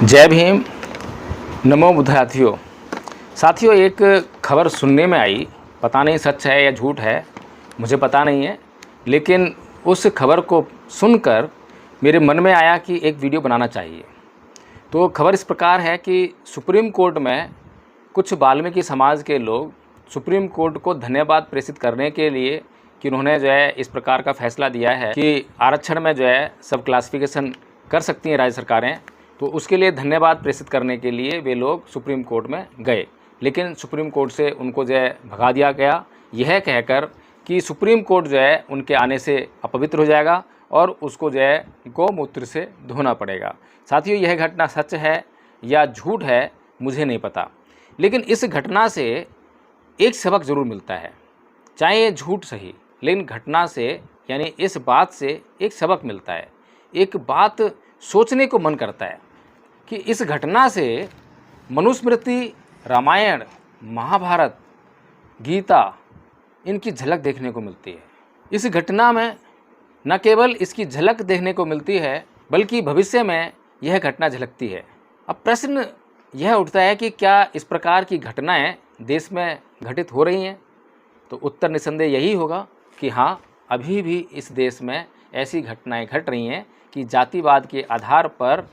जय भीम। नमो बुद्धाथियों। साथियों, एक खबर सुनने में आई, पता नहीं सच है या झूठ है, मुझे पता नहीं है, लेकिन उस खबर को सुनकर मेरे मन में आया कि एक वीडियो बनाना चाहिए। तो खबर इस प्रकार है कि सुप्रीम कोर्ट में कुछ वाल्मीकि समाज के लोग सुप्रीम कोर्ट को धन्यवाद प्रेषित करने के लिए कि उन्होंने जो है इस प्रकार का फैसला दिया है कि आरक्षण में जो है सब क्लासिफिकेशन कर सकती हैं राज्य सरकारें, तो उसके लिए धन्यवाद प्रेषित करने के लिए वे लोग सुप्रीम कोर्ट में गए। लेकिन सुप्रीम कोर्ट से उनको जो है भगा दिया गया, यह कहकर कि सुप्रीम कोर्ट जो है उनके आने से अपवित्र हो जाएगा और उसको जो है गौमूत्र से धोना पड़ेगा। साथियों, यह घटना सच है या झूठ है मुझे नहीं पता, लेकिन इस घटना से एक सबक ज़रूर मिलता है। चाहे ये झूठ सही, लेकिन घटना से यानी इस बात से एक सबक मिलता है। एक बात सोचने को मन करता है कि इस घटना से मनुस्मृति, रामायण, महाभारत, गीता, इनकी झलक देखने को मिलती है। इस घटना में न केवल इसकी झलक देखने को मिलती है, बल्कि भविष्य में यह घटना झलकती है। अब प्रश्न यह उठता है कि क्या इस प्रकार की घटनाएं देश में घटित हो रही हैं? तो उत्तर निस्संदेह यही होगा कि हाँ, अभी भी इस देश में ऐसी घटनाएं घट रही हैं कि जातिवाद के आधार पर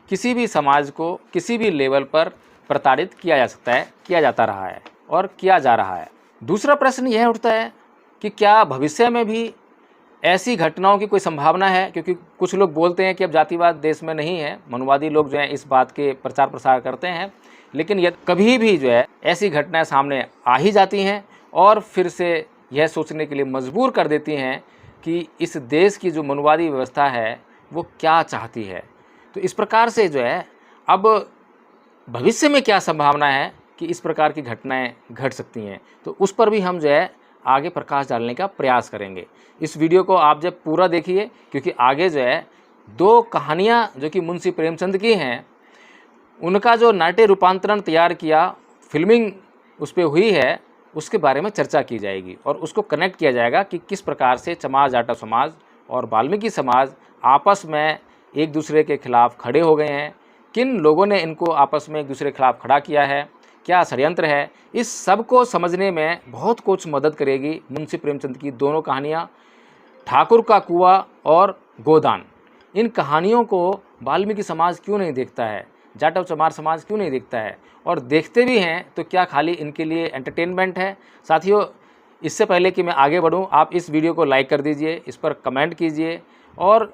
किसी भी समाज को किसी भी लेवल पर प्रताड़ित किया जा सकता है, किया जाता रहा है और किया जा रहा है। दूसरा प्रश्न यह उठता है कि क्या भविष्य में भी ऐसी घटनाओं की कोई संभावना है? क्योंकि कुछ लोग बोलते हैं कि अब जातिवाद देश में नहीं है, मनुवादी लोग जो हैं इस बात के प्रचार प्रसार करते हैं, लेकिन यदि कभी भी जो है ऐसी घटनाएं सामने आ ही जाती हैं और फिर से यह सोचने के लिए मजबूर कर देती हैं कि इस देश की जो मनुवादी व्यवस्था है वो क्या चाहती है। तो इस प्रकार से जो है अब भविष्य में क्या संभावना है कि इस प्रकार की घटनाएं घट सकती हैं, तो उस पर भी हम जो है आगे प्रकाश डालने का प्रयास करेंगे। इस वीडियो को आप जब पूरा देखिए, क्योंकि आगे जो है दो कहानियां जो कि मुंशी प्रेमचंद की हैं, उनका जो नाट्य रूपांतरण तैयार किया, फिल्मिंग उस पर हुई है, उसके बारे में चर्चा की जाएगी और उसको कनेक्ट किया जाएगा कि किस प्रकार से चमार जाटव समाज और वाल्मीकि समाज आपस में एक दूसरे के खिलाफ खड़े हो गए हैं, किन लोगों ने इनको आपस में एक दूसरे के खिलाफ खड़ा किया है, क्या षड्यंत्र है। इस सब को समझने में बहुत कुछ मदद करेगी मुंशी प्रेमचंद की दोनों कहानियाँ, ठाकुर का कुआं और गोदान। इन कहानियों को वाल्मीकि समाज क्यों नहीं देखता है, जाटव चमार समाज क्यों नहीं देखता है, और देखते भी हैं तो क्या खाली इनके लिए एंटरटेनमेंट है? साथियों, इससे पहले कि मैं आगे बढ़ूं, आप इस वीडियो को लाइक कर दीजिए, इस पर कमेंट कीजिए और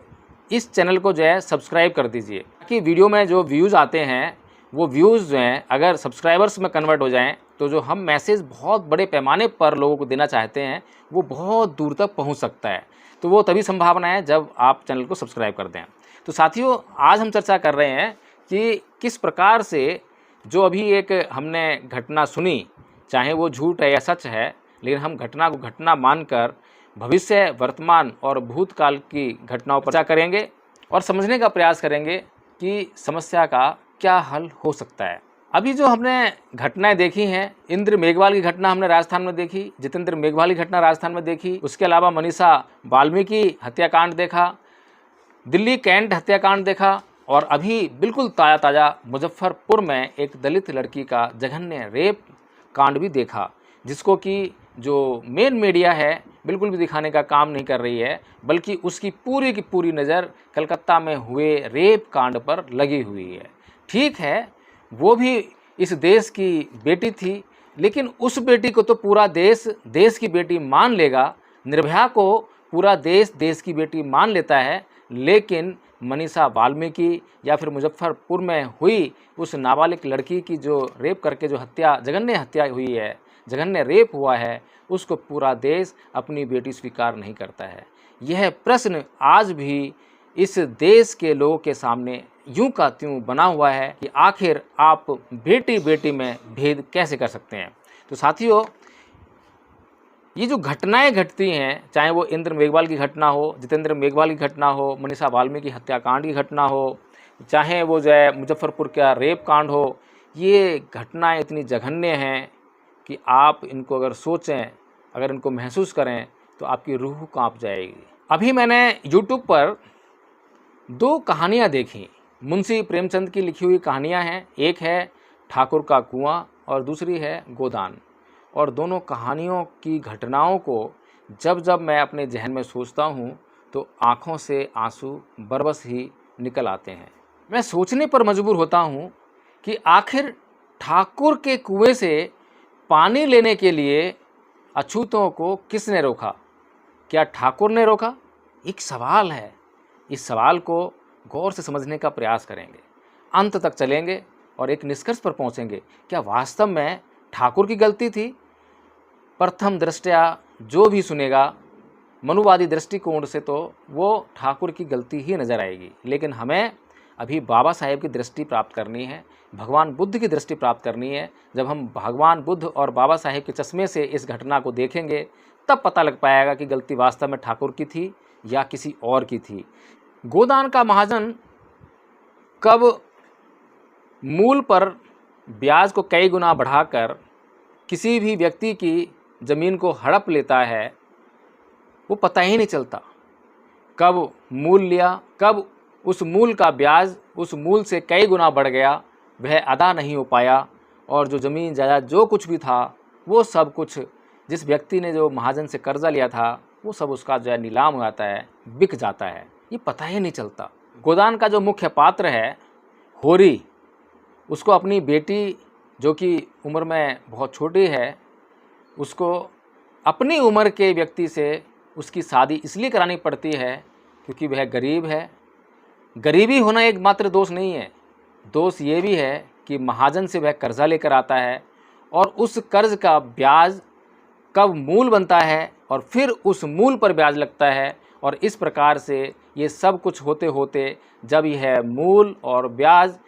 इस चैनल को जो है सब्सक्राइब कर दीजिए, ताकि वीडियो में जो व्यूज़ आते हैं वो व्यूज़ जो हैं अगर सब्सक्राइबर्स में कन्वर्ट हो जाएं तो जो हम मैसेज बहुत बड़े पैमाने पर लोगों को देना चाहते हैं वो बहुत दूर तक पहुंच सकता है। तो वो तभी संभावना है जब आप चैनल को सब्सक्राइब कर दें। तो साथियों, आज हम चर्चा कर रहे हैं कि किस प्रकार से जो अभी एक हमने घटना सुनी, चाहे वो झूठ है या सच है, लेकिन हम घटना को घटना मानकर भविष्य, वर्तमान और भूतकाल की घटनाओं पर चर्चा करेंगे और समझने का प्रयास करेंगे कि समस्या का क्या हल हो सकता है। अभी जो हमने घटनाएं देखी हैं, इंद्र मेघवाल की घटना हमने राजस्थान में देखी, जितेंद्र मेघवाल की घटना राजस्थान में देखी, उसके अलावा मनीषा वाल्मीकि हत्याकांड देखा, दिल्ली कैंट हत्याकांड देखा, और अभी बिल्कुल ताज़ा ताज़ा मुजफ्फरपुर में एक दलित लड़की का जघन्य रेप कांड भी देखा, जिसको कि जो मेन मीडिया है बिल्कुल भी दिखाने का काम नहीं कर रही है, बल्कि उसकी पूरी की पूरी नज़र कलकत्ता में हुए रेप कांड पर लगी हुई है। ठीक है, वो भी इस देश की बेटी थी, लेकिन उस बेटी को तो पूरा देश देश की बेटी मान लेगा, निर्भया को पूरा देश देश की बेटी मान लेता है, लेकिन मनीषा वाल्मीकि या फिर मुजफ्फरपुर में हुई उस नाबालिग लड़की की जो रेप करके जो हत्या, जघन्य हत्या हुई है, जघन्य रेप हुआ है, उसको पूरा देश अपनी बेटी स्वीकार नहीं करता है। यह प्रश्न आज भी इस देश के लोगों के सामने यूं का त्यों बना हुआ है कि आखिर आप बेटी बेटी में भेद कैसे कर सकते हैं। तो साथियों, ये जो घटनाएं घटती हैं, चाहे वो इंद्र मेघवाल की घटना हो, जितेंद्र मेघवाल की घटना हो, मनीषा वाल्मीकि हत्याकांड की घटना हो, चाहे वो जो है मुजफ्फरपुर का रेप कांड हो, ये घटनाएं इतनी जघन्य हैं कि आप इनको अगर सोचें, अगर इनको महसूस करें तो आपकी रूह कांप जाएगी। अभी मैंने YouTube पर दो कहानियाँ देखी मुंशी प्रेमचंद की लिखी हुई कहानियाँ हैं। एक है ठाकुर का कुआं और दूसरी है गोदान। और दोनों कहानियों की घटनाओं को जब जब मैं अपने जहन में सोचता हूँ तो आँखों से आंसू बरबस ही निकल आते हैं। मैं सोचने पर मजबूर होता हूँ कि आखिर ठाकुर के कुएं से पानी लेने के लिए अछूतों को किसने रोका? क्या ठाकुर ने रोका? एक सवाल है। इस सवाल को गौर से समझने का प्रयास करेंगे, अंत तक चलेंगे और एक निष्कर्ष पर पहुंचेंगे। क्या वास्तव में ठाकुर की गलती थी? प्रथम दृष्टया जो भी सुनेगा मनुवादी दृष्टिकोण से तो वो ठाकुर की गलती ही नज़र आएगी, लेकिन हमें अभी बाबा साहेब की दृष्टि प्राप्त करनी है, भगवान बुद्ध की दृष्टि प्राप्त करनी है। जब हम भगवान बुद्ध और बाबा साहेब के चश्मे से इस घटना को देखेंगे तब पता लग पाएगा कि गलती वास्तव में ठाकुर की थी या किसी और की थी। गोदान का महाजन कब मूल पर ब्याज को कई गुना बढ़ाकर किसी भी व्यक्ति की ज़मीन को हड़प लेता है वो पता ही नहीं चलता। कब मूल लिया, कब उस मूल का ब्याज उस मूल से कई गुना बढ़ गया, वह अदा नहीं हो पाया और जो ज़मीन जायदाद जो कुछ भी था वो सब कुछ जिस व्यक्ति ने जो महाजन से कर्जा लिया था वो सब उसका जो है नीलाम हो जाता है, बिक जाता है, ये पता ही नहीं चलता। गोदान का जो मुख्य पात्र है होरी, उसको अपनी बेटी जो कि उम्र में बहुत छोटी है उसको अपनी उम्र के व्यक्ति से उसकी शादी इसलिए करानी पड़ती है क्योंकि वह गरीब है। गरीबी होना एक मात्र दोष नहीं है, दोष ये भी है कि महाजन से वह कर्जा लेकर आता है और उस कर्ज का ब्याज कब मूल बनता है और फिर उस मूल पर ब्याज लगता है और इस प्रकार से ये सब कुछ होते होते जब यह मूल और ब्याज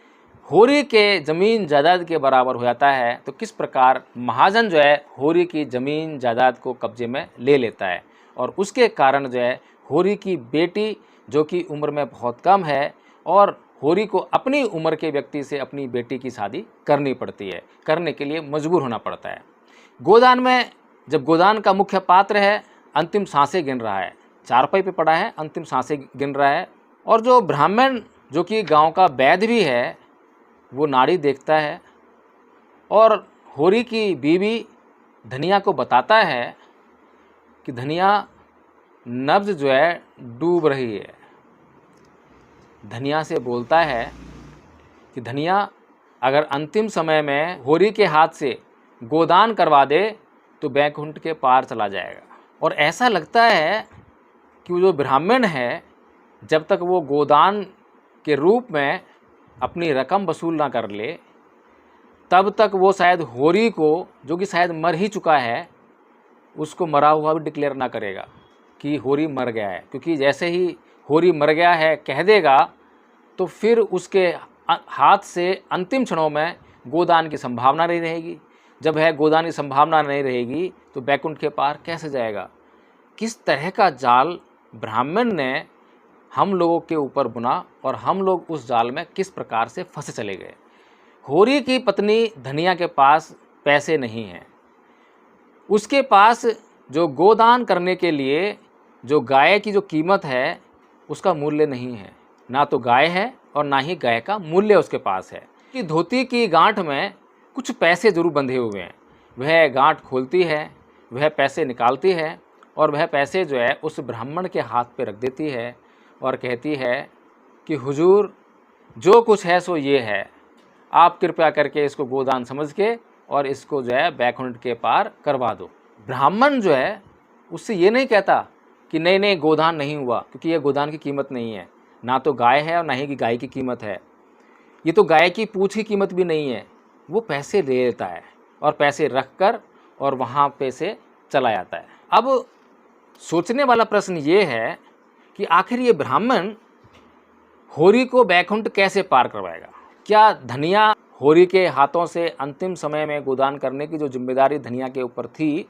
होरी के ज़मीन जायदाद के बराबर हो जाता है तो किस प्रकार महाजन जो है होरी की ज़मीन जायदाद को कब्जे में ले लेता है और उसके कारण जो है होरी की बेटी जो कि उम्र में बहुत कम है और होरी को अपनी उम्र के व्यक्ति से अपनी बेटी की शादी करनी पड़ती है, करने के लिए मजबूर होना पड़ता है। गोदान में जब गोदान का मुख्य पात्र है अंतिम सांसें गिन रहा है, चारपाई पे पड़ा है, अंतिम सांसें गिन रहा है और जो ब्राह्मण जो कि गांव का वैद्य भी है वो नाड़ी देखता है और होरी की बीवी धनिया को बताता है कि धनिया नब्ज जो है डूब रही है। धनिया से बोलता है कि धनिया अगर अंतिम समय में होरी के हाथ से गोदान करवा दे तो बैकुंठ के पार चला जाएगा। और ऐसा लगता है कि वो जो ब्राह्मण है जब तक वो गोदान के रूप में अपनी रकम वसूल ना कर ले तब तक वो शायद होरी को जो कि शायद मर ही चुका है उसको मरा हुआ भी डिक्लेयर ना करेगा कि होरी मर गया है, क्योंकि जैसे ही होरी मर गया है कह देगा तो फिर उसके हाथ से अंतिम क्षणों में गोदान की संभावना नहीं रहेगी। जब है गोदान की संभावना नहीं रहेगी तो बैकुंठ के पार कैसे जाएगा। किस तरह का जाल ब्राह्मण ने हम लोगों के ऊपर बुना और हम लोग उस जाल में किस प्रकार से फंसे चले गए। होरी की पत्नी धनिया के पास पैसे नहीं हैं, उसके पास जो गोदान करने के लिए जो गाय की जो कीमत है उसका मूल्य नहीं है, ना तो गाय है और ना ही गाय का मूल्य उसके पास है। कि धोती की गांठ में कुछ पैसे जरूर बंधे हुए हैं, वह गांठ खोलती है, वह पैसे निकालती है और वह पैसे जो है उस ब्राह्मण के हाथ पे रख देती है और कहती है कि हुजूर जो कुछ है सो ये है, आप कृपया करके इसको गोदान समझ के और इसको जो है बैकुंठ के पार करवा दो। ब्राह्मण जो है उससे ये नहीं कहता कि नहीं नहीं गोदान नहीं हुआ, क्योंकि ये गोदान की कीमत नहीं है, ना तो गाय है और ना ही गाय की कीमत है, ये तो गाय की पूंछ की कीमत भी नहीं है। वो पैसे ले लेता है और पैसे रख कर और वहाँ पे से चला जाता है। अब सोचने वाला प्रश्न ये है कि आखिर ये ब्राह्मण होरी को बैकुंठ कैसे पार करवाएगा। क्या धनिया होरी के हाथों से अंतिम समय में गोदान करने की जो जिम्मेदारी धनिया के ऊपर थी,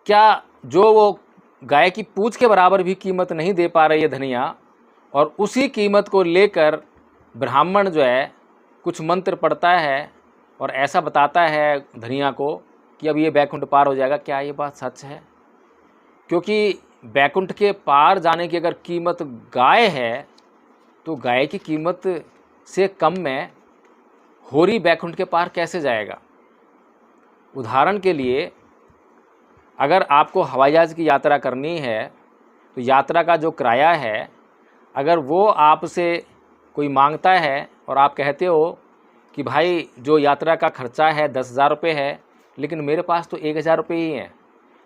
क्या जो वो गाय की पूंछ के बराबर भी कीमत नहीं दे पा रही है धनिया, और उसी कीमत को लेकर ब्राह्मण जो है कुछ मंत्र पढ़ता है और ऐसा बताता है धनिया को कि अब ये बैकुंठ पार हो जाएगा। क्या ये बात सच है? क्योंकि बैकुंठ के पार जाने की अगर कीमत गाय है तो गाय की कीमत से कम में होरी बैकुंठ के पार कैसे जाएगा। उदाहरण के लिए, अगर आपको हवाई जहाज़ की यात्रा करनी है तो यात्रा का जो किराया है, अगर वो आपसे कोई मांगता है और आप कहते हो कि भाई जो यात्रा का खर्चा है 10,000 रुपये है, लेकिन मेरे पास तो 1,000 रुपये ही हैं,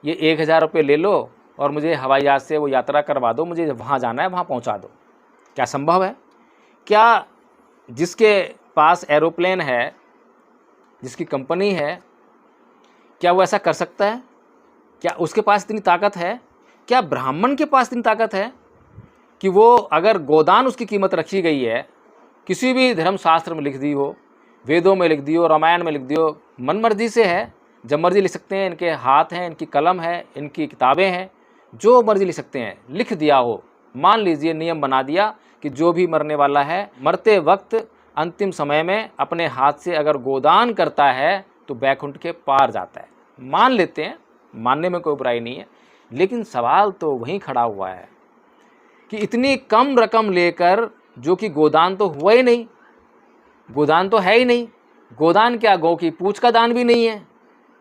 ये 1,000 रुपये ले लो और मुझे हवाई जहाज़ से वो यात्रा करवा दो, मुझे वहाँ जाना है, वहाँ पहुँचा दो। क्या संभव है? क्या जिसके पास एरोप्लेन है, जिसकी कंपनी है, क्या वो ऐसा कर सकता है? क्या उसके पास इतनी ताकत है? क्या ब्राह्मण के पास इतनी ताकत है कि वो अगर गोदान उसकी कीमत रखी गई है, किसी भी धर्मशास्त्र में लिख दी हो, वेदों में लिख दी हो, रामायण में लिख दी हो, मन मर्जी से है, जब मर्जी लिख सकते हैं, इनके हाथ हैं, इनकी कलम है, इनकी किताबें हैं, जो मर्जी लिख सकते हैं, लिख दिया हो, मान लीजिए नियम बना दिया कि जो भी मरने वाला है, मरते वक्त अंतिम समय में अपने हाथ से अगर गोदान करता है तो बैकुंठ के पार जाता है। मान लेते हैं, मानने में कोई बुराई नहीं है, लेकिन सवाल तो वहीं खड़ा हुआ है कि इतनी कम रकम लेकर, जो कि गोदान तो हुआ ही नहीं, गोदान तो है ही नहीं, गोदान क्या, गौ की पूंछ का दान भी नहीं है,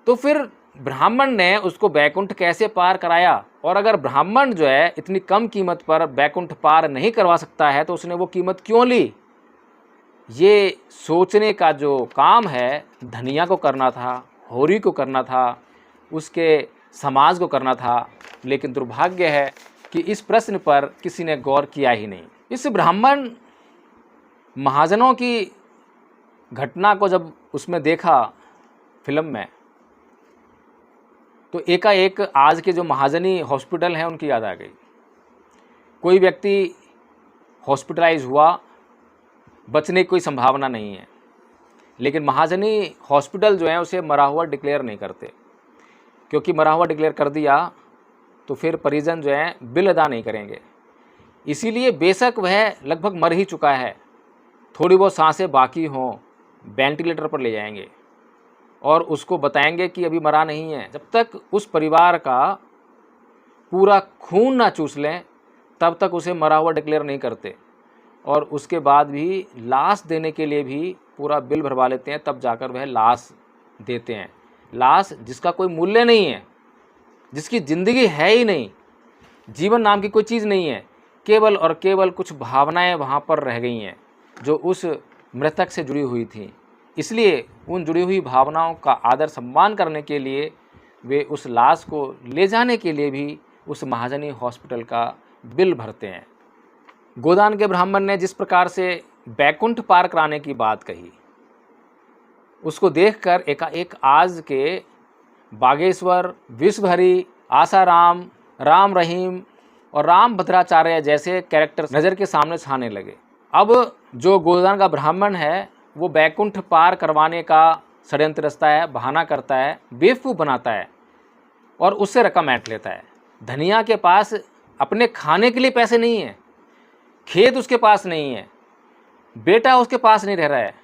तो फिर ब्राह्मण ने उसको बैकुंठ कैसे पार कराया। और अगर ब्राह्मण जो है इतनी कम कीमत पर बैकुंठ पार नहीं करवा सकता है तो उसने वो कीमत क्यों ली। ये सोचने का जो काम है धनिया को करना था, होरी को करना था, उसके समाज को करना था, लेकिन दुर्भाग्य है कि इस प्रश्न पर किसी ने गौर किया ही नहीं। इस ब्राह्मण महाजनों की घटना को जब उसमें देखा फिल्म में, तो एकाएक आज के जो महाजनी हॉस्पिटल हैं उनकी याद आ गई। कोई व्यक्ति हॉस्पिटलाइज हुआ, बचने की कोई संभावना नहीं है, लेकिन महाजनी हॉस्पिटल जो है उसे मरा हुआ डिक्लेयर नहीं करते, क्योंकि मरा हुआ डिक्लेयर कर दिया तो फिर परिजन जो है बिल अदा नहीं करेंगे। इसीलिए बेशक वह लगभग मर ही चुका है, थोड़ी बहुत सांसें बाकी हों, वेंटिलेटर पर ले जाएंगे और उसको बताएंगे कि अभी मरा नहीं है। जब तक उस परिवार का पूरा खून ना चूस लें तब तक उसे मरा हुआ डिक्लेयर नहीं करते, और उसके बाद भी लाश देने के लिए भी पूरा बिल भरवा लेते हैं, तब जाकर वह लाश देते हैं। लाश जिसका कोई मूल्य नहीं है, जिसकी ज़िंदगी है ही नहीं, जीवन नाम की कोई चीज़ नहीं है, केवल और केवल कुछ भावनाएं वहाँ पर रह गई हैं जो उस मृतक से जुड़ी हुई थी। इसलिए उन जुड़ी हुई भावनाओं का आदर सम्मान करने के लिए वे उस लाश को ले जाने के लिए भी उस महाजनी हॉस्पिटल का बिल भरते हैं। गोदान के ब्राह्मण ने जिस प्रकार से बैकुंठ पार कराने की बात कही, उसको देखकर एकाएक आज के बागेश्वर, विश्वहरि, आसाराम, राम रहीम और राम भद्राचार्य जैसे कैरेक्टर नज़र के सामने छाने लगे। अब जो गोदान का ब्राह्मण है वो बैकुंठ पार करवाने का षड्यंत्र रचता है, बहाना करता है, बेवकूफ़ बनाता है और उससे रकम ऐंठ लेता है। धनिया के पास अपने खाने के लिए पैसे नहीं हैं, खेत उसके पास नहीं है, बेटा उसके पास नहीं रह रहा है,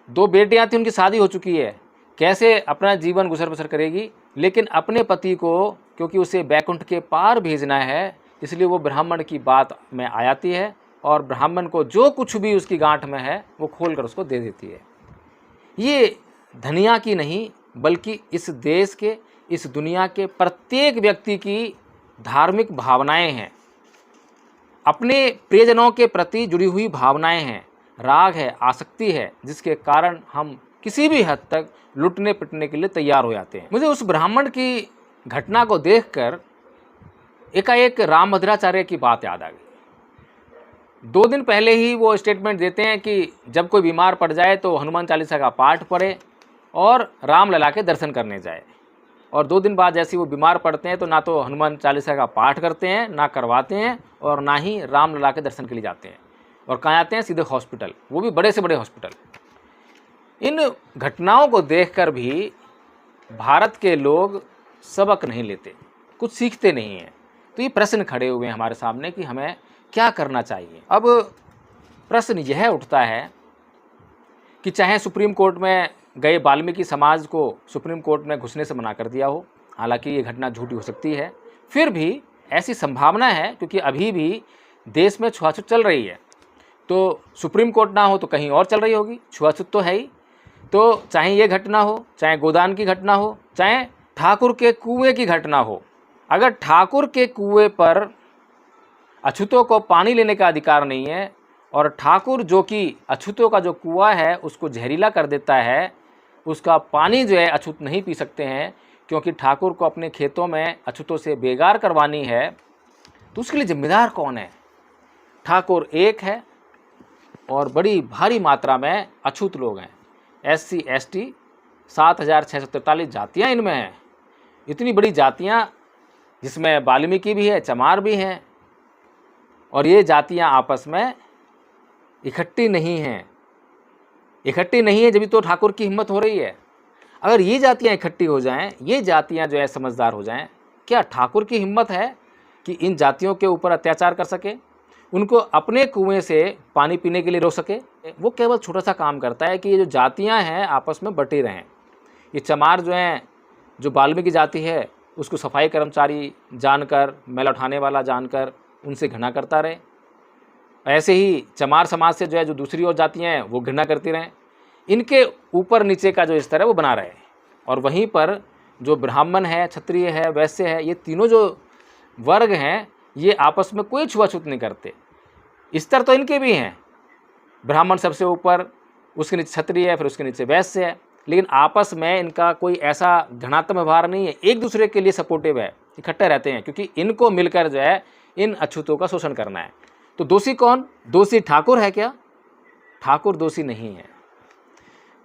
2 बेटियां थी, उनकी शादी हो चुकी है, कैसे अपना जीवन गुजर बसर करेगी। लेकिन अपने पति को क्योंकि उसे बैकुंठ के पार भेजना है, इसलिए वो ब्राह्मण की बात में आ जाती है और ब्राह्मण को जो कुछ भी उसकी गांठ में है वो खोल कर उसको दे देती है। ये धनिया की नहीं बल्कि इस देश के, इस दुनिया के प्रत्येक व्यक्ति की धार्मिक भावनाएं हैं, अपने प्रियजनों के प्रति जुड़ी हुई भावनाएं हैं, राग है, आसक्ति है, जिसके कारण हम किसी भी हद तक लुटने पिटने के लिए तैयार हो जाते हैं। मुझे उस ब्राह्मण की घटना को देखकर एकाएक राम भद्राचार्य की बात याद आ गई। 2 दिन पहले ही वो स्टेटमेंट देते हैं कि जब कोई बीमार पड़ जाए तो हनुमान चालीसा का पाठ पढ़े और रामलला के दर्शन करने जाए, और 2 दिन बाद जैसे वो बीमार पड़ते हैं तो ना तो हनुमान चालीसा का पाठ करते हैं, ना करवाते हैं, और ना ही रामलला के दर्शन के लिए जाते हैं, और कहाँ जाते हैं, सीधे हॉस्पिटल, वो भी बड़े से बड़े हॉस्पिटल। इन घटनाओं को देखकर भी भारत के लोग सबक नहीं लेते, कुछ सीखते नहीं हैं। तो ये प्रश्न खड़े हुए हैं हमारे सामने कि हमें क्या करना चाहिए। अब प्रश्न यह उठता है कि चाहे सुप्रीम कोर्ट में गए वाल्मीकि समाज को सुप्रीम कोर्ट में घुसने से मना कर दिया हो, हालांकि ये घटना झूठी हो सकती है, फिर भी ऐसी संभावना है क्योंकि अभी भी देश में छुआछूत चल रही है, तो सुप्रीम कोर्ट ना हो तो कहीं और चल रही होगी, छुआछूत तो है ही। तो चाहे ये घटना हो, चाहे गोदान की घटना हो, चाहे ठाकुर के कुएं की घटना हो, अगर ठाकुर के कुएं पर अछूतों को पानी लेने का अधिकार नहीं है और ठाकुर जो कि अछूतों का जो कुआं है उसको जहरीला कर देता है, उसका पानी जो है अछूत नहीं पी सकते हैं क्योंकि ठाकुर को अपने खेतों में अछूतों से बेगार करवानी है, तो उसके लिए जिम्मेदार कौन है? ठाकुर एक है और बड़ी भारी मात्रा में अछूत लोग हैं। SC ST 7,643 जातियाँ इनमें हैं। इतनी बड़ी जातियाँ जिसमें वाल्मीकि भी है, चमार भी हैं, और ये जातियाँ आपस में इकट्ठी नहीं हैं। इकट्ठी नहीं है जब तो ठाकुर की हिम्मत हो रही है। अगर ये जातियाँ इकट्ठी हो जाएं, ये जातियाँ जो है समझदार हो जाएं, क्या ठाकुर की हिम्मत है कि इन जातियों के ऊपर अत्याचार कर सके, उनको अपने कुएं से पानी पीने के लिए रोक सके? वो केवल छोटा सा काम करता है कि ये जो जातियाँ हैं आपस में बटी रहें। ये चमार जो हैं, जो वाल्मीकि जाति है, उसको सफाई कर्मचारी जानकर, मैला उठाने वाला जानकर उनसे घृणा करता रहे। ऐसे ही चमार समाज से जो है जो दूसरी और जातियाँ हैं वो घृणा करती रहें। इनके ऊपर नीचे का जो स्तर है वो बना रहे, और वहीं पर जो ब्राह्मण है, क्षत्रिय है, वैश्य है, ये तीनों जो वर्ग हैं ये आपस में कोई छुआछूत नहीं करते। स्तर तो इनके भी हैं, ब्राह्मण सबसे ऊपर, उसके नीचे क्षत्रिय है, फिर उसके नीचे वैश्य है, लेकिन आपस में इनका कोई ऐसा घृणात्मक व्यवहार नहीं है, एक दूसरे के लिए सपोर्टिव है, इकट्ठे रहते हैं, क्योंकि इनको मिलकर जो है इन अछूतों का शोषण करना है। तो दोषी कौन? दोषी ठाकुर है क्या? ठाकुर दोषी नहीं है।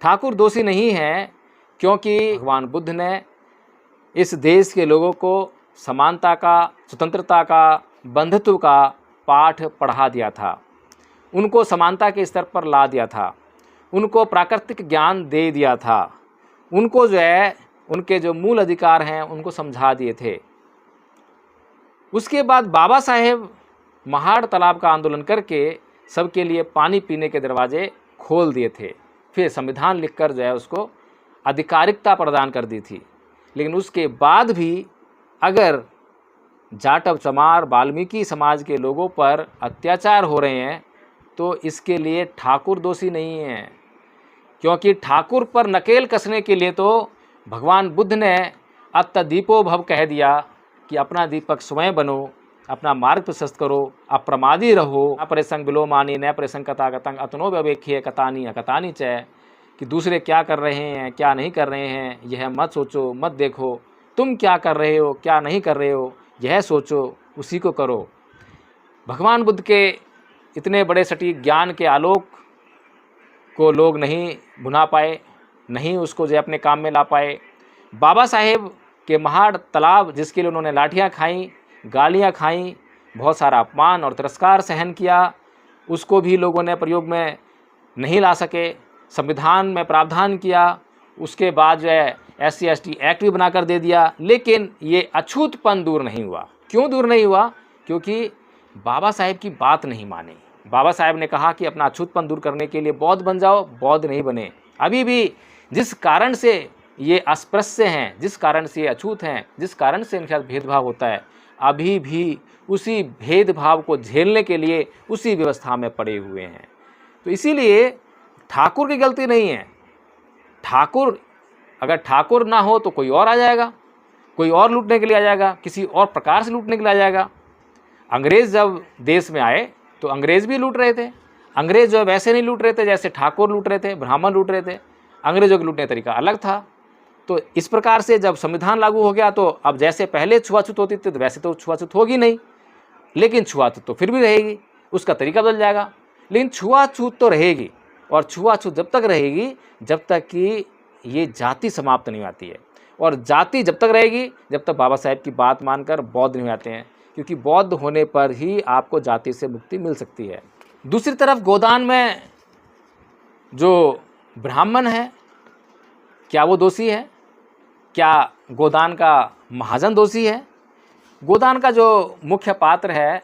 ठाकुर दोषी नहीं है क्योंकि भगवान बुद्ध ने इस देश के लोगों को समानता का, स्वतंत्रता का, बंधुत्व का पाठ पढ़ा दिया था, उनको समानता के स्तर पर ला दिया था, उनको प्राकृतिक ज्ञान दे दिया था, उनको जो है उनके जो मूल अधिकार हैं उनको समझा दिए थे। उसके बाद बाबा साहेब महाड़ तालाब का आंदोलन करके सबके लिए पानी पीने के दरवाजे खोल दिए थे, फिर संविधान लिखकर जो है उसको आधिकारिकता प्रदान कर दी थी। लेकिन उसके बाद भी अगर जाटव, चमार, वाल्मीकि समाज के लोगों पर अत्याचार हो रहे हैं तो इसके लिए ठाकुर दोषी नहीं है, क्योंकि ठाकुर पर नकेल कसने के लिए तो भगवान बुद्ध ने अत्त दीपो भव कह दिया कि अपना दीपक स्वयं बनो, अपना मार्ग प्रशस्त करो, अप्रमादी रहो, अपरेसंग विलोमानी न प्रसंग कथागतंग अतनो व्यवेख्य कतानी अकतानी च, कि दूसरे क्या कर रहे हैं क्या नहीं कर रहे हैं यह मत सोचो, मत देखो, तुम क्या कर रहे हो क्या नहीं कर रहे हो यह सोचो, उसी को करो। भगवान बुद्ध के इतने बड़े सटीक ज्ञान के आलोक को लोग नहीं भुना पाए, नहीं उसको जो अपने काम में ला पाए। बाबा साहेब के महाड़ तालाब जिसके लिए उन्होंने लाठियाँ खाईं, गालियाँ खाईं, बहुत सारा अपमान और तिरस्कार सहन किया, उसको भी लोगों ने प्रयोग में नहीं ला सके। संविधान में प्रावधान किया, उसके बाद जो है SC ST एक्ट भी बनाकर दे दिया, लेकिन ये अछूतपन दूर नहीं हुआ। क्यों दूर नहीं हुआ? क्योंकि बाबा साहेब की बात नहीं मानी। बाबा साहेब ने कहा कि अपना अछूतपन दूर करने के लिए बौद्ध बन जाओ, बौद्ध नहीं बने। अभी भी जिस कारण से ये अस्पृश्य हैं, जिस कारण से ये अछूत हैं, जिस कारण से इनके साथ भेदभाव होता है, अभी भी उसी भेदभाव को झेलने के लिए उसी व्यवस्था में पड़े हुए हैं। तो इसीलिए ठाकुर की गलती नहीं है। ठाकुर, अगर ठाकुर ना हो तो कोई और आ जाएगा, कोई और लूटने के लिए आ जाएगा, किसी और प्रकार से लूटने के लिए आ जाएगा। अंग्रेज़ जब देश में आए तो अंग्रेज़ भी लूट रहे थे। अंग्रेज़ जो है वैसे नहीं लूट रहे थे जैसे ठाकुर लूट रहे थे, ब्राह्मण लूट रहे थे। अंग्रेज़ों के लूटने का तरीका अलग था। तो इस प्रकार से जब संविधान लागू हो गया तो अब जैसे पहले छुआछूत होती थी तो वैसे तो छुआछूत होगी नहीं, लेकिन छुआछूत तो फिर भी रहेगी, उसका तरीका बदल जाएगा, लेकिन छुआछूत तो रहेगी। और छुआछूत जब तक रहेगी जब तक कि ये जाति समाप्त नहीं आती है, और जाति जब तक रहेगी जब तक बाबा साहेब की बात मानकर बौद्ध नहीं आते हैं, क्योंकि बौद्ध होने पर ही आपको जाति से मुक्ति मिल सकती है। दूसरी तरफ गोदान में जो ब्राह्मण है, क्या वो दोषी है? क्या गोदान का महाजन दोषी है? गोदान का जो मुख्य पात्र है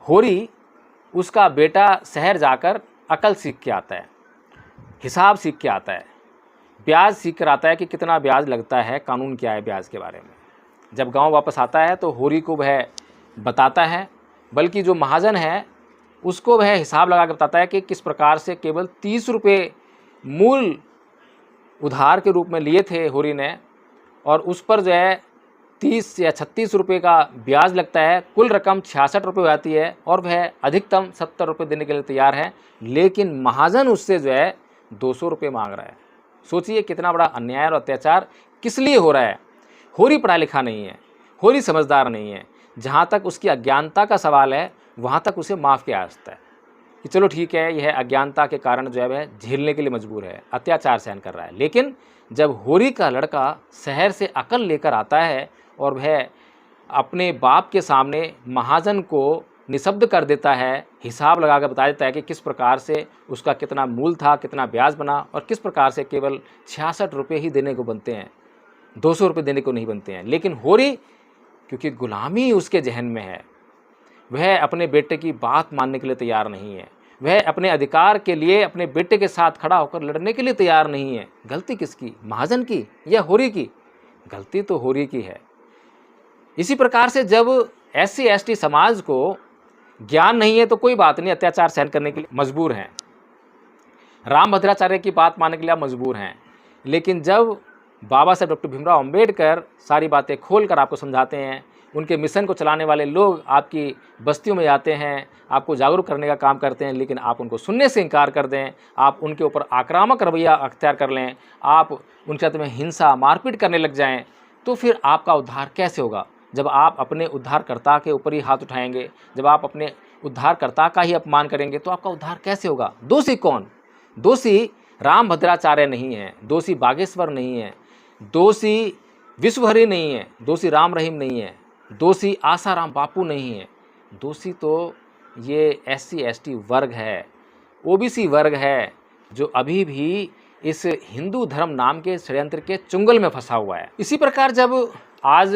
होरी, उसका बेटा शहर जाकर अकल सीख के आता है, हिसाब सीख के आता है, ब्याज सीख कर आता है कि कितना ब्याज लगता है, कानून क्या है ब्याज के बारे में। जब गांव वापस आता है तो होरी को वह बताता है, बल्कि जो महाजन है उसको वह हिसाब लगा के बताता है कि किस प्रकार से केवल 30 रुपये मूल उधार के रूप में लिए थे होरी ने, और उस पर जो है 30 या 36 रुपये का ब्याज लगता है। कुल रकम 66 रुपये हो जाती है और वह अधिकतम 70 रुपये देने के लिए तैयार है, लेकिन महाजन उससे जो है 200 रुपये मांग रहा है। सोचिए कितना बड़ा अन्याय और अत्याचार किस लिए हो रहा है। होरी पढ़ा लिखा नहीं है, होरी समझदार नहीं है। जहाँ तक उसकी अज्ञानता का सवाल है वहाँ तक उसे माफ़ किया जा सकता है कि चलो ठीक है, यह अज्ञानता के कारण जो है वह झेलने के लिए मजबूर है, अत्याचार सहन कर रहा है। लेकिन जब होरी का लड़का शहर से अकल लेकर आता है और वह अपने बाप के सामने महाजन को निशब्द कर देता है, हिसाब लगा कर बता देता है कि किस प्रकार से उसका कितना मूल था, कितना ब्याज बना और किस प्रकार से केवल 66 रुपये ही देने को बनते हैं, 200 रुपये देने को नहीं बनते हैं। लेकिन होरी, क्योंकि गुलामी उसके जहन में है, वह अपने बेटे की बात मानने के लिए तैयार नहीं है। वह अपने अधिकार के लिए अपने बेटे के साथ खड़ा होकर लड़ने के लिए तैयार नहीं है। गलती किसकी, महाजन की या होरी की? गलती तो होरी की है। इसी प्रकार से जब SC/ST समाज को ज्ञान नहीं है तो कोई बात नहीं, अत्याचार सहन करने के लिए मजबूर हैं, रामभद्राचार्य की बात मानने के लिए आप मजबूर हैं। लेकिन जब बाबा साहेब डॉक्टर भीमराव अंबेडकर सारी बातें खोल कर आपको समझाते हैं, उनके मिशन को चलाने वाले लोग आपकी बस्तियों में जाते हैं, आपको जागरूक करने का काम करते हैं, लेकिन आप उनको सुनने से इनकार कर दें, आप उनके ऊपर आक्रामक रवैया अख्तियार कर लें, आप उनके साथ में हिंसा मारपीट करने लग जाएं, तो फिर आपका उद्धार कैसे होगा? जब आप अपने उद्धारकर्ता के ऊपर ही हाथ उठाएंगे, जब आप अपने उद्धारकर्ता का ही अपमान करेंगे, तो आपका उद्धार कैसे होगा? दोषी कौन? दोषी रामभद्राचार्य नहीं है, दोषी बागेश्वर नहीं है, दोषी विश्वहरि नहीं है, दोषी राम रहीम नहीं है, दोषी आसाराम बापू नहीं है। दोषी तो ये SC/ST वर्ग है, OBC वर्ग है, जो अभी भी इस हिंदू धर्म नाम के षड्यंत्र के चुंगल में फंसा हुआ है। इसी प्रकार जब आज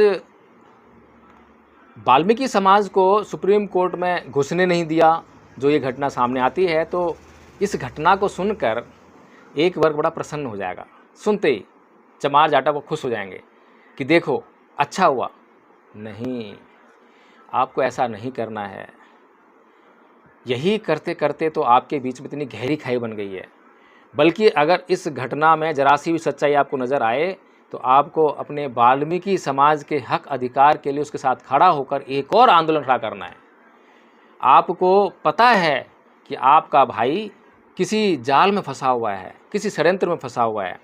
वाल्मीकि समाज को सुप्रीम कोर्ट में घुसने नहीं दिया, जो ये घटना सामने आती है, तो इस घटना को सुनकर एक वर्ग बड़ा प्रसन्न हो जाएगा। सुनते ही चमार जाटा वो खुश हो जाएंगे कि देखो अच्छा हुआ। नहीं, आपको ऐसा नहीं करना है। यही करते करते तो आपके बीच में इतनी गहरी खाई बन गई है। बल्कि अगर इस घटना में जरा सी भी सच्चाई आपको नज़र आए तो आपको अपने वाल्मीकि समाज के हक अधिकार के लिए उसके साथ खड़ा होकर एक और आंदोलन खड़ा करना है। आपको पता है कि आपका भाई किसी जाल में फंसा हुआ है, किसी षड्यंत्र में फंसा हुआ है,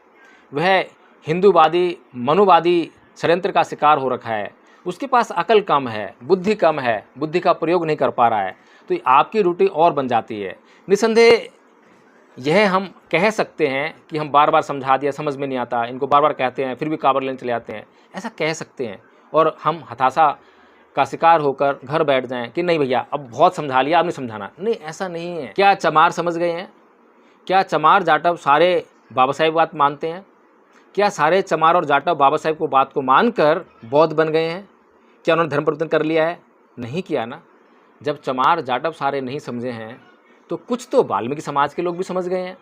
वह हिंदूवादी मनुवादी षड्यंत्र का शिकार हो रखा है, उसके पास अकल कम है, बुद्धि कम है, बुद्धि का प्रयोग नहीं कर पा रहा है, तो आपकी ड्यूटी और बन जाती है। निसंदेह यह हम कह सकते हैं कि हम बार बार समझा दिया, समझ में नहीं आता, इनको बार बार कहते हैं फिर भी काबर लेने चले जाते हैं, ऐसा कह सकते हैं, और हम हताशा का शिकार होकर घर बैठ जाएं कि नहीं भैया अब बहुत समझा लिया, अब नहीं समझाना। नहीं, ऐसा नहीं है। क्या चमार समझ गए हैं? क्या चमार जाटव सारे बाबा साहेब बात मानते हैं? क्या सारे चमार और जाटव बाबा साहेब को बात को मानकर बौद्ध बन गए हैं? क्या उन्होंने धर्म परिवर्तन कर लिया है? नहीं किया ना। जब चमार जाटव सारे नहीं समझे हैं तो कुछ तो वाल्मीकि समाज के लोग भी समझ गए हैं।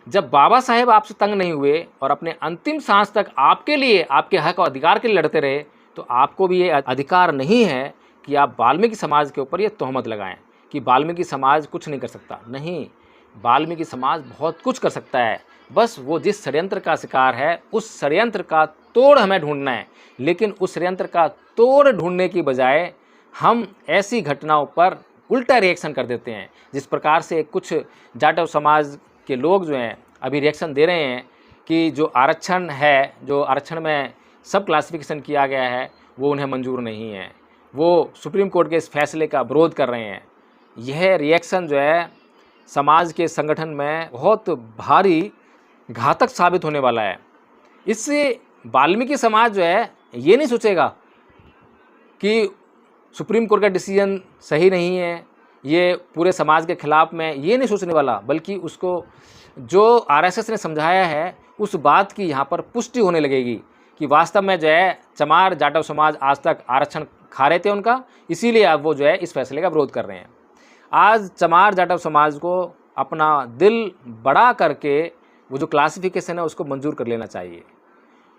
जब बाबा साहेब आपसे तंग नहीं हुए और अपने अंतिम सांस तक आपके लिए, आपके हक और अधिकार के लिए लड़ते रहे, तो आपको भी ये अधिकार नहीं है कि आप वाल्मीकि समाज के ऊपर ये तोहमत लगाएं कि वाल्मीकि समाज कुछ नहीं कर सकता। नहीं, वाल्मीकि समाज बहुत कुछ कर सकता है। बस वो जिस षड्यंत्र का शिकार है उस षड्यंत्र का तोड़ हमें ढूंढना है। लेकिन उस षड्यंत्र का तोड़ ढूंढने की बजाय हम ऐसी घटनाओं पर उल्टा रिएक्शन कर देते हैं। जिस प्रकार से कुछ जाटव समाज के लोग जो हैं अभी रिएक्शन दे रहे हैं कि जो आरक्षण है, जो आरक्षण में सब क्लासिफिकेशन किया गया है, वो उन्हें मंजूर नहीं है, वो सुप्रीम कोर्ट के इस फैसले का विरोध कर रहे हैं। यह रिएक्शन जो है समाज के संगठन में बहुत भारी घातक साबित होने वाला है। इससे वाल्मीकि समाज जो है ये नहीं सोचेगा कि सुप्रीम कोर्ट का डिसीजन सही नहीं है, ये पूरे समाज के खिलाफ में, ये नहीं सोचने वाला, बल्कि उसको जो आरएसएस ने समझाया है उस बात की यहाँ पर पुष्टि होने लगेगी कि वास्तव में जो है चमार जाटव समाज आज तक आरक्षण खा रहे थे उनका, इसीलिए अब वो जो है इस फैसले का विरोध कर रहे हैं। आज चमार जाटव समाज को अपना दिल बड़ा करके वो जो क्लासिफिकेशन है उसको मंजूर कर लेना चाहिए।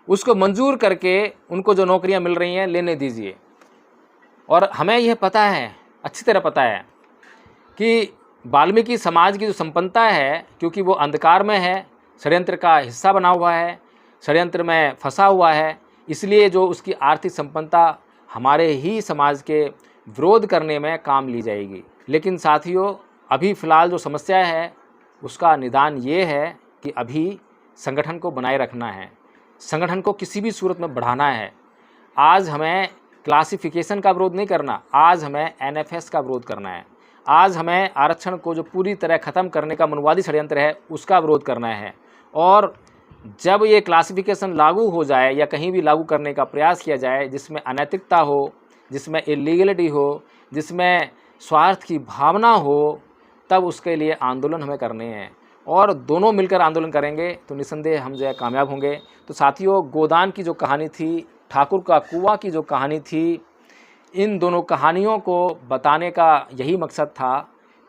उसको मंजूर करके उनको जो नौकरियां मिल रही हैं लेने दीजिए। और हमें यह पता है, अच्छी तरह पता है कि वाल्मीकि समाज की जो संपन्नता है, क्योंकि वो अंधकार में है, षड्यंत्र का हिस्सा बना हुआ है, षड्यंत्र में फंसा हुआ है, इसलिए जो उसकी आर्थिक संपन्नता हमारे ही समाज के विरोध करने में काम ली जाएगी। लेकिन साथियों, अभी फ़िलहाल जो समस्या है उसका निदान ये है कि अभी संगठन को बनाए रखना है, संगठन को किसी भी सूरत में बढ़ाना है। आज हमें क्लासिफिकेशन का विरोध नहीं करना, आज हमें एनएफएस का विरोध करना है। आज हमें आरक्षण को जो पूरी तरह ख़त्म करने का मनवादी षड्यंत्र है उसका विरोध करना है। और जब ये क्लासिफिकेशन लागू हो जाए या कहीं भी लागू करने का प्रयास किया जाए जिसमें अनैतिकता हो, जिसमें इलीगलिटी हो, जिसमें स्वार्थ की भावना हो, तब उसके लिए आंदोलन हमें करने हैं। और दोनों मिलकर आंदोलन करेंगे तो निस्संदेह हम जो है कामयाब होंगे। तो साथियों, गोदान की जो कहानी थी, ठाकुर का कुआं की जो कहानी थी, इन दोनों कहानियों को बताने का यही मकसद था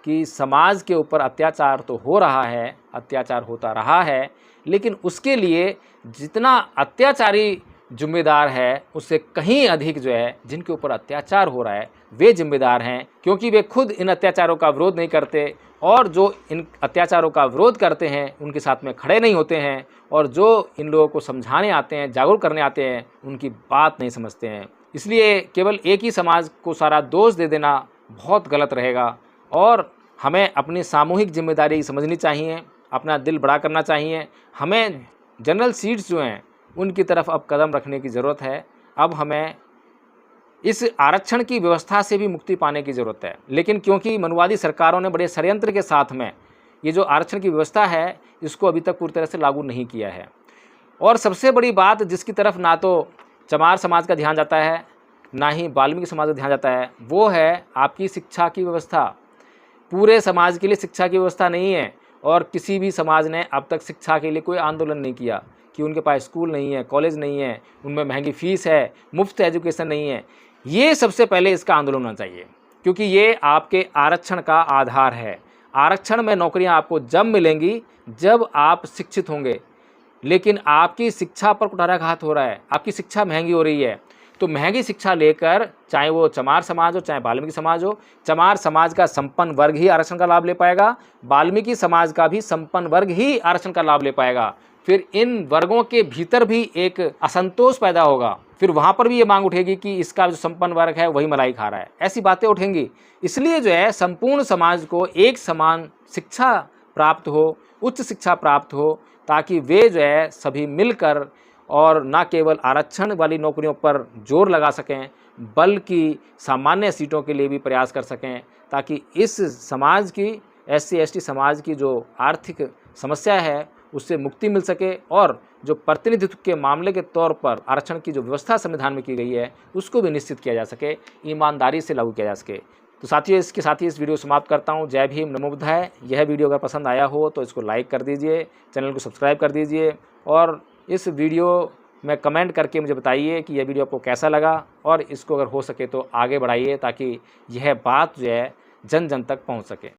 कि समाज के ऊपर अत्याचार तो हो रहा है, अत्याचार होता रहा है, लेकिन उसके लिए जितना अत्याचारी जिम्मेदार है उससे कहीं अधिक जो है जिनके ऊपर अत्याचार हो रहा है वे जिम्मेदार हैं, क्योंकि वे खुद इन अत्याचारों का विरोध नहीं करते और जो इन अत्याचारों का विरोध करते हैं उनके साथ में खड़े नहीं होते हैं, और जो इन लोगों को समझाने आते हैं, जागरूक करने आते हैं, उनकी बात नहीं समझते हैं। इसलिए केवल एक ही समाज को सारा दोष दे देना बहुत गलत रहेगा और हमें अपनी सामूहिक जिम्मेदारी समझनी चाहिए, अपना दिल बड़ा करना चाहिए। हमें जनरल सीट्स जो हैं उनकी तरफ अब कदम रखने की ज़रूरत है। अब हमें इस आरक्षण की व्यवस्था से भी मुक्ति पाने की ज़रूरत है। लेकिन क्योंकि मनवादी सरकारों ने बड़े षड्यंत्र के साथ में ये जो आरक्षण की व्यवस्था है इसको अभी तक पूरी तरह से लागू नहीं किया है। और सबसे बड़ी बात जिसकी तरफ ना तो चमार समाज का ध्यान जाता है ना ही वाल्मीकि समाज का ध्यान जाता है, वो है आपकी शिक्षा की व्यवस्था। पूरे समाज के लिए शिक्षा की व्यवस्था नहीं है और किसी भी समाज ने अब तक शिक्षा के लिए कोई आंदोलन नहीं किया कि उनके पास स्कूल नहीं है, कॉलेज नहीं है, उनमें महंगी फ़ीस है, मुफ्त एजुकेशन नहीं है। ये सबसे पहले इसका आंदोलन होना चाहिए, क्योंकि ये आपके आरक्षण का आधार है। आरक्षण में नौकरियां आपको जब मिलेंगी जब आप शिक्षित होंगे, लेकिन आपकी शिक्षा पर कुठाराघात हो रहा है, आपकी शिक्षा महंगी हो रही है। तो महंगी शिक्षा लेकर चाहे वो चमार समाज हो चाहे वाल्मीकि समाज हो, चमार समाज का संपन्न वर्ग ही आरक्षण का लाभ ले पाएगा, वाल्मीकि समाज का भी संपन्न वर्ग ही आरक्षण का लाभ ले पाएगा। फिर इन वर्गों के भीतर भी एक असंतोष पैदा होगा, फिर वहाँ पर भी ये मांग उठेगी कि इसका जो संपन्न वर्ग है वही मलाई खा रहा है, ऐसी बातें उठेंगी। इसलिए जो है संपूर्ण समाज को एक समान शिक्षा प्राप्त हो, उच्च शिक्षा प्राप्त हो, ताकि वे जो है सभी मिलकर और न केवल आरक्षण वाली नौकरियों पर जोर लगा सकें बल्कि सामान्य सीटों के लिए भी प्रयास कर सकें, ताकि इस समाज की SC ST समाज की जो आर्थिक समस्या है उससे मुक्ति मिल सके और जो प्रतिनिधित्व के मामले के तौर पर आरक्षण की जो व्यवस्था संविधान में की गई है उसको भी निश्चित किया जा सके, ईमानदारी से लागू किया जा सके। तो साथियों, इसके साथ ही इस वीडियो समाप्त करता हूँ। जय भीम, नमो बुद्धाय। यह वीडियो अगर पसंद आया हो तो इसको लाइक कर दीजिए, चैनल को सब्सक्राइब कर दीजिए और इस वीडियो में कमेंट करके मुझे बताइए कि यह वीडियो आपको कैसा लगा और इसको अगर हो सके तो आगे बढ़ाइए ताकि यह बात जो है जन जन तक पहुँच सके।